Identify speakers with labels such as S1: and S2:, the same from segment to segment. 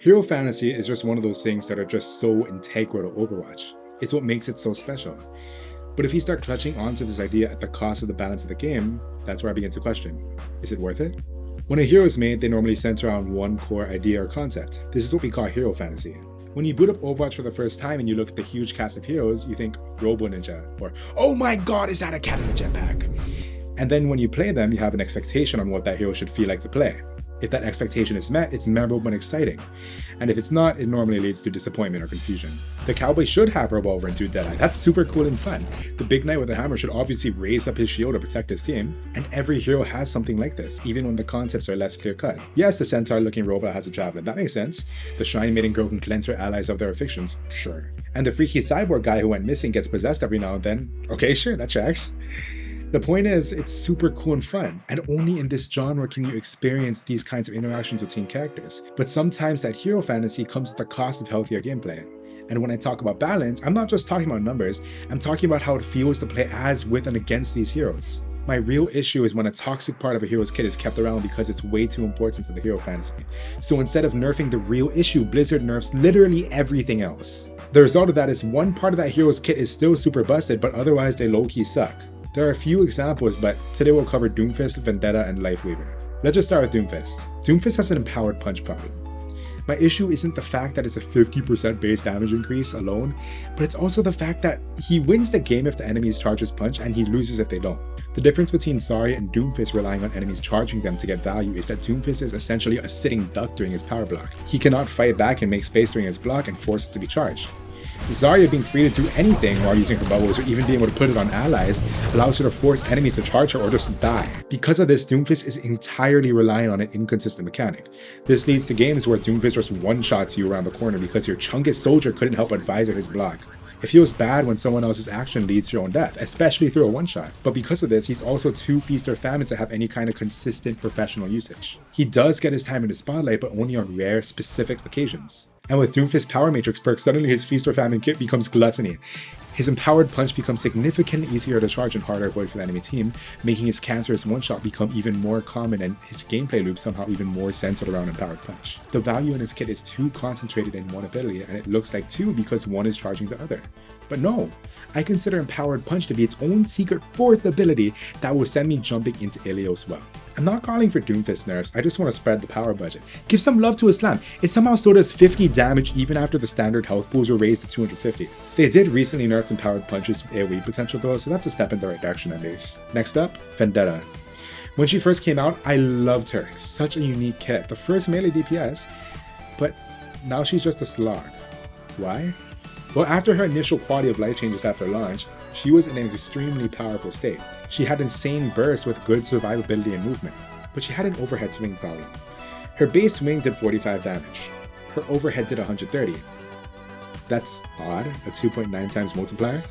S1: Hero fantasy is just one of those things that are just so integral to Overwatch. It's what makes it so special. But if you start clutching onto this idea at the cost of the balance of the game, that's where I begin to question, is it worth it? When a hero is made, they normally center around one core idea or concept. This is what we call hero fantasy. When you boot up Overwatch for the first time and you look at the huge cast of heroes, you think Robo Ninja, or oh my god, is that a cat in a jetpack? And then when you play them, you have an expectation on what that hero should feel like to play. If that expectation is met, it's memorable and exciting. And if it's not, it normally leads to disappointment or confusion. The cowboy should have revolver and 2 Deadeye. That's super cool and fun. The big knight with a hammer should obviously raise up his shield to protect his team. And every hero has something like this, even when the concepts are less clear-cut. Yes, the centaur-looking robot has a javelin. That makes sense. The shrine maiden girl can cleanse her allies of their afflictions. Sure. And the freaky cyborg guy who went missing gets possessed every now and then. Okay, sure, that tracks. The point is, it's super cool and fun, and only in this genre can you experience these kinds of interactions between characters. But sometimes that hero fantasy comes at the cost of healthier gameplay. And when I talk about balance, I'm not just talking about numbers, I'm talking about how it feels to play as, with, and against these heroes. My real issue is when a toxic part of a hero's kit is kept around because it's way too important to the hero fantasy. So instead of nerfing the real issue, Blizzard nerfs literally everything else. The result of that is one part of that hero's kit is still super busted, but otherwise they low-key suck. There are a few examples, but today we'll cover Doomfist, Vendetta, and Lifeweaver. Let's just start with Doomfist. Doomfist has an empowered punch problem. My issue isn't the fact that it's a 50% base damage increase alone, but it's also the fact that he wins the game if the enemies charge his punch and he loses if they don't. The difference between Zarya and Doomfist relying on enemies charging them to get value is that Doomfist is essentially a sitting duck during his power block. He cannot fight back and make space during his block and force it to be charged. Zarya being free to do anything while using her bubbles or even being able to put it on allies allows her to force enemies to charge her or just die. Because of this, Doomfist is entirely reliant on an inconsistent mechanic. This leads to games where Doomfist just one-shots you around the corner because your chunkest soldier couldn't help but visor his block. It feels bad when someone else's action leads to your own death, especially through a one-shot. But because of this, he's also too feast or famine to have any kind of consistent professional usage. He does get his time in the spotlight, but only on rare, specific occasions. And with Doomfist Power Matrix perk, suddenly his feast or famine kit becomes gluttony. His empowered punch becomes significantly easier to charge and harder to avoid for the enemy team, making his cancerous one-shot become even more common and his gameplay loop somehow even more centered around empowered punch. The value in his kit is too concentrated in one ability, and it looks like two because one is charging the other. But no, I consider empowered punch to be its own secret 4th ability that will send me jumping into Ilios well. I'm not calling for Doomfist nerfs, I just want to spread the power budget. Give some love to Islam. It somehow still does 50 damage even after the standard health pools were raised to 250. They did recently nerf empowered punches AoE potential though, so that's a step in the right direction at least. Next up, Vendetta. When she first came out, I loved her. Such a unique kit, the first melee DPS, but now she's just a slog. Why? Well, after her initial quality of life changes after launch, she was in an extremely powerful state. She had insane bursts with good survivability and movement, but she had an overhead swing problem. Her base swing did 45 damage. Her overhead did 130. That's odd, a 2.9 times multiplier.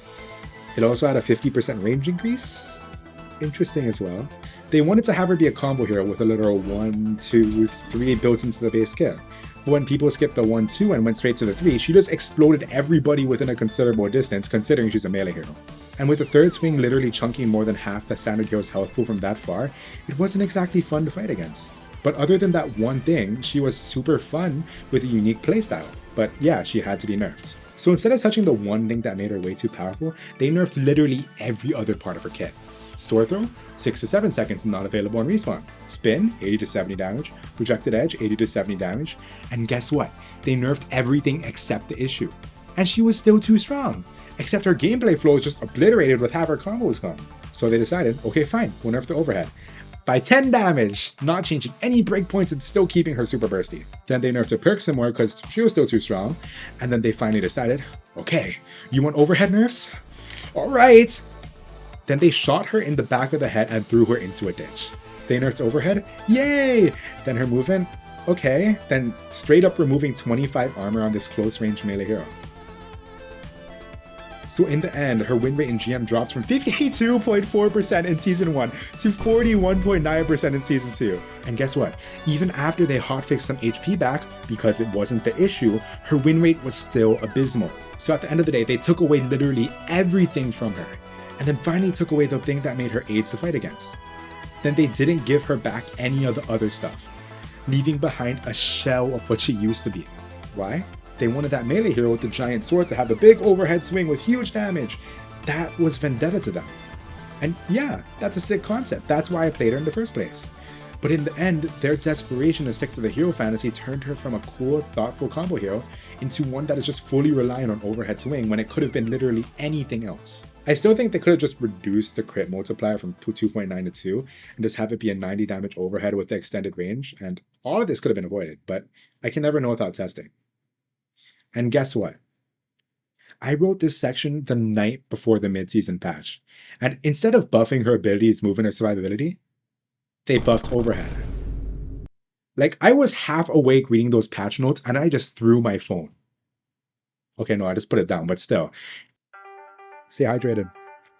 S1: It also had a 50% range increase. Interesting as well. They wanted to have her be a combo hero with a literal 1, 2, 3 built into the base kit. But when people skipped the 1, 2 and went straight to the 3, she just exploded everybody within a considerable distance considering she's a melee hero. And with the third swing literally chunking more than half the standard hero's health pool from that far, it wasn't exactly fun to fight against. But other than that one thing, she was super fun with a unique playstyle. But yeah, she had to be nerfed. So instead of touching the one thing that made her way too powerful, they nerfed literally every other part of her kit. Sword throw, 6 to 7 seconds, not available on respawn. Spin, 80 to 70 damage. Projected edge, 80 to 70 damage. And guess what? They nerfed everything except the issue. And she was still too strong. Except her gameplay flow is just obliterated with half her combos gone. So they decided, okay fine, we'll nerf the overhead. By 10 damage, not changing any breakpoints and still keeping her super bursty. Then they nerfed her perk some more because she was still too strong. And then they finally decided, okay, you want overhead nerfs? Alright! Then they shot her in the back of the head and threw her into a ditch. They nerfed overhead? Yay! Then her movement? Okay. Then straight up removing 25 armor on this close range melee hero. So in the end, her win rate in GM drops from 52.4% in Season 1 to 41.9% in Season 2. And guess what? Even after they hotfixed some HP back, because it wasn't the issue, her win rate was still abysmal. So at the end of the day, they took away literally everything from her. And then finally took away the thing that made her AIDS to fight against. Then they didn't give her back any of the other stuff. leaving behind a shell of what she used to be. Why? They wanted that melee hero with the giant sword to have the big overhead swing with huge damage. That was Vendetta to them. And yeah, that's a sick concept. That's why I played her in the first place. But in the end, their desperation to stick to the hero fantasy turned her from a cool, thoughtful combo hero into one that is just fully reliant on overhead swing when it could have been literally anything else. I still think they could have just reduced the crit multiplier from 2.9 to 2 and just have it be a 90 damage overhead with the extended range, and all of this could have been avoided, but I can never know without testing. And guess what? I wrote this section the night before the mid-season patch, and instead of buffing her abilities, movement, or survivability, they buffed overhead. Like, I was half awake reading those patch notes and I just threw my phone. Okay, no, I just put it down, but still. Stay hydrated.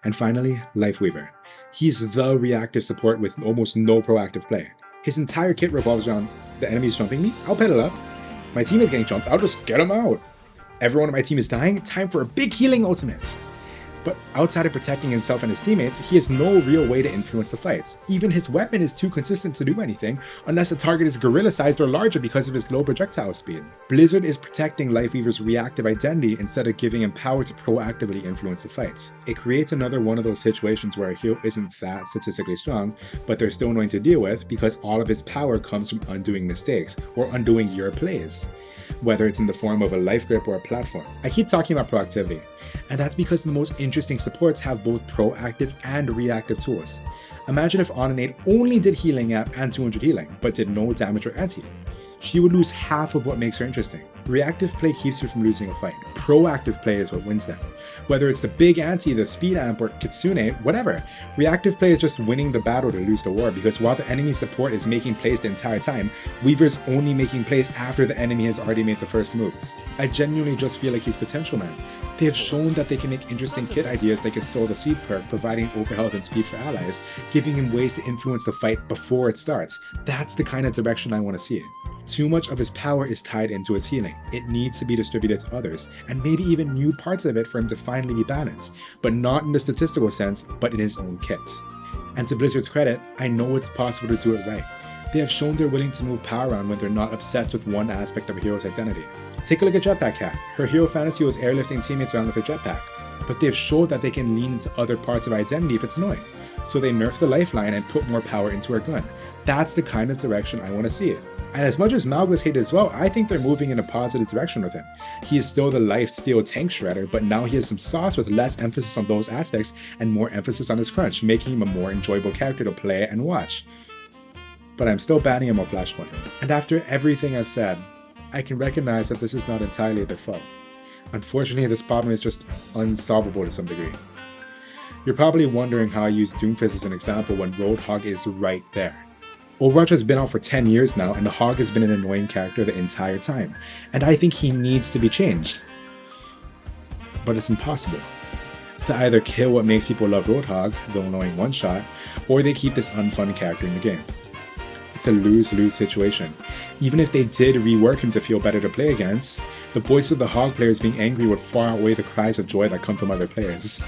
S1: And finally, Lifeweaver. He's the reactive support with almost no proactive play. His entire kit revolves around the enemy's jumping me, I'll pedal up. My team is getting jumped, I'll just get him out. Everyone on my team is dying, time for a big healing ultimate. But outside of protecting himself and his teammates, he has no real way to influence the fights. Even his weapon is too consistent to do anything, unless the target is gorilla-sized or larger because of his low projectile speed. Blizzard is protecting Lifeweaver's reactive identity instead of giving him power to proactively influence the fights. It creates another one of those situations where a hero isn't that statistically strong, but they're still annoying to deal with because all of his power comes from undoing mistakes, or undoing your plays, whether it's in the form of a life grip or a platform. I keep talking about proactivity, and that's because the most interesting supports have both proactive and reactive tools. Imagine if Onanate only did healing and 200 healing, but did no damage or anti. She would lose half of what makes her interesting. Reactive play keeps her from losing a fight. Proactive play is what wins them. Whether it's the big anti, the speed amp, or Kitsune, whatever. Reactive play is just winning the battle to lose the war, because while the enemy support is making plays the entire time, Weaver's only making plays after the enemy has already made the first move. I genuinely just feel like he's potential, man. They have shown that they can make interesting kit ideas like his Soul the Seed perk, providing overhealth and speed for allies, giving him ways to influence the fight before it starts. That's the kind of direction I want to see it. Too much of his power is tied into his healing. It needs to be distributed to others, and maybe even new parts of it for him to finally be balanced, but not in the statistical sense, but in his own kit. And to Blizzard's credit, I know it's possible to do it right. They have shown they're willing to move power around when they're not obsessed with one aspect of a hero's identity. Take a look at Jetpack Cat. Her hero fantasy was airlifting teammates around with her jetpack, but they've showed that they can lean into other parts of identity if it's annoying. So they nerf the lifeline and put more power into her gun. That's the kind of direction I want to see it. And as much as Malg was hated as well, I think they're moving in a positive direction with him. He is still the lifesteal tank shredder, but now he has some sauce with less emphasis on those aspects and more emphasis on his crunch, making him a more enjoyable character to play and watch. But I'm still banning him on Flashpoint. And after everything I've said, I can recognize that this is not entirely their fault. Unfortunately, this problem is just unsolvable to some degree. You're probably wondering how I use Doomfist as an example when Roadhog is right there. Overwatch has been out for 10 years now, and the Hog has been an annoying character the entire time, and I think he needs to be changed. But it's impossible. They either kill what makes people love Roadhog, the annoying one-shot, or they keep this unfun character in the game. It's a lose-lose situation. Even if they did rework him to feel better to play against, the voice of the Hog players being angry would far outweigh the cries of joy that come from other players.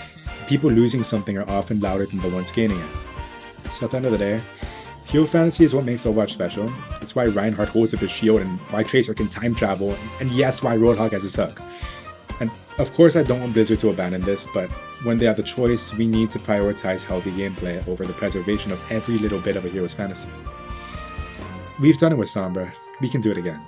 S1: People losing something are often louder than the ones gaining it. So at the end of the day, hero fantasy is what makes Overwatch special. It's why Reinhardt holds up his shield, and why Tracer can time travel, and yes, why Roadhog has his hook. And of course I don't want Blizzard to abandon this, but when they have the choice, we need to prioritize healthy gameplay over the preservation of every little bit of a hero's fantasy. We've done it with Sombra, we can do it again.